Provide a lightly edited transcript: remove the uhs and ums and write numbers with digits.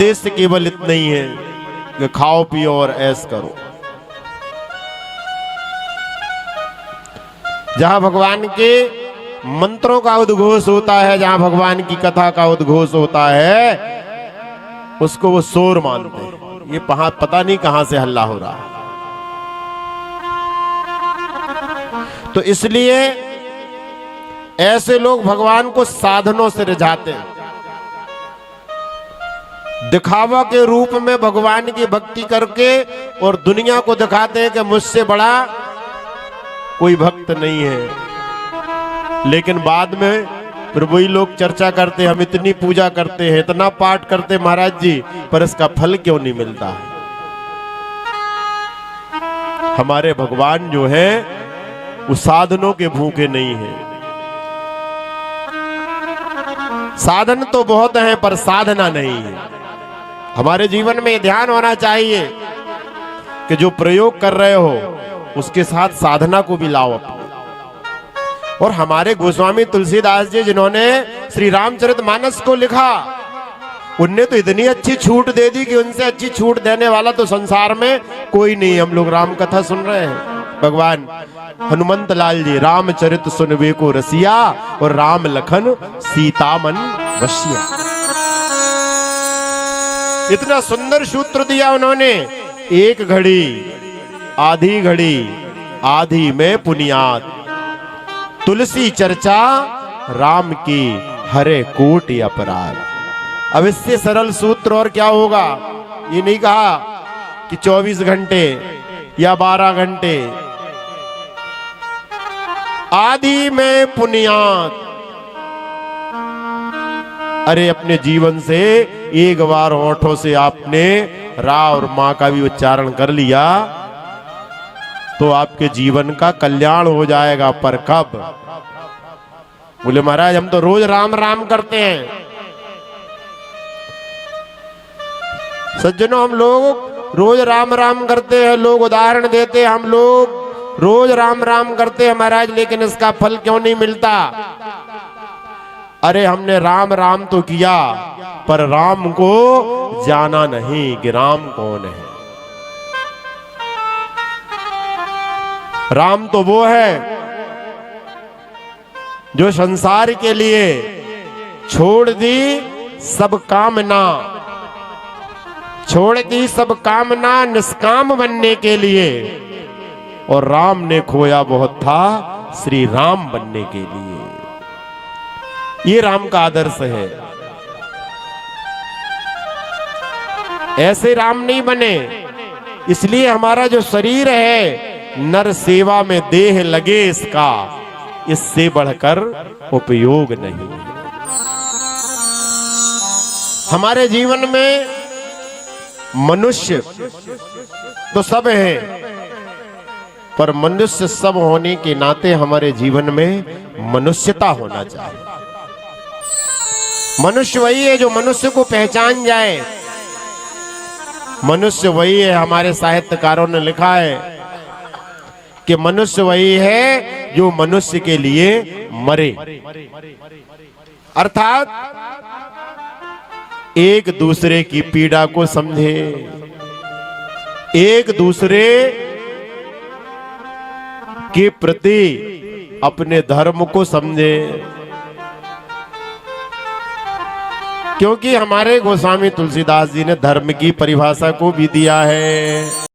उद्देश्य केवल इतना ही है कि खाओ पियो और ऐश करो। जहां भगवान के मंत्रों का उद्घोष होता है, जहां भगवान की कथा का उद्घोष होता है, उसको वो शोर मानते हैं। ये पता नहीं कहां से हल्ला हो रहा है। तो इसलिए ऐसे लोग भगवान को साधनों से रिझाते हैं, दिखावा के रूप में भगवान की भक्ति करके, और दुनिया को दिखाते हैं कि मुझसे बड़ा कोई भक्त नहीं है। लेकिन बाद में फिर वही लोग चर्चा करते, हम इतनी पूजा करते हैं, इतना पाठ करते महाराज जी, पर इसका फल क्यों नहीं मिलता है। हमारे भगवान जो है वो साधनों के भूखे नहीं है। साधन तो बहुत है पर साधना नहीं है। हमारे जीवन में ध्यान होना चाहिए कि जो प्रयोग कर रहे हो उसके साथ साधना को भी लाओ अपने। और हमारे गोस्वामी तुलसीदास जी जिन्होंने श्री रामचरितमानस को लिखा, उनने तो इतनी अच्छी छूट दे दी कि उनसे अच्छी छूट देने वाला तो संसार में कोई नहीं। हम लोग राम कथा सुन रहे हैं, भगवान हनुमंत लाल जी रामचरित सुनवे को रसिया, और राम लखन सीता मन वशिया। इतना सुंदर सूत्र दिया उन्होंने, एक घड़ी आधी घड़ी आधी में पुनियात, तुलसी चर्चा राम की हरे कोटि अपराध। अब इससे सरल सूत्र और क्या होगा। ये नहीं कहा कि 24 घंटे या 12 घंटे, आदि में पुनियात। अरे अपने जीवन से एक बार होठों से आपने रा और मां का भी उच्चारण कर लिया तो आपके जीवन का कल्याण हो जाएगा। पर कब? बोले महाराज हम तो रोज राम राम करते हैं। सज्जनों, हम लोग रोज राम राम करते हैं, लोग उदाहरण देते हैं, हम लोग रोज राम राम करते हैं महाराज, लेकिन इसका फल क्यों नहीं मिलता। अरे हमने राम राम तो किया, पर राम को जाना नहीं कि राम कौन है। राम तो वो है जो संसार के लिए छोड़ दी सब कामना, छोड़ दी सब कामना निष्काम बनने के लिए, और राम ने खोया बहुत था श्री राम बनने के लिए। ये राम का आदर्श है। ऐसे राम नहीं बने, इसलिए हमारा जो शरीर है नर सेवा में देह लगे इसका, इससे बढ़कर उपयोग नहीं। हमारे जीवन में मनुष्य तो सब है, पर मनुष्य सब होने के नाते हमारे जीवन में मनुष्यता होना चाहिए। मनुष्य वही है जो मनुष्य को पहचान जाए। मनुष्य वही है, हमारे साहित्यकारों ने लिखा है कि मनुष्य वही है जो मनुष्य के लिए मरे। अर्थात एक दूसरे की पीड़ा को समझे, एक दूसरे के प्रति अपने धर्म को समझे। क्योंकि हमारे गोस्वामी तुलसीदास जी ने धर्म की परिभाषा को भी दिया है।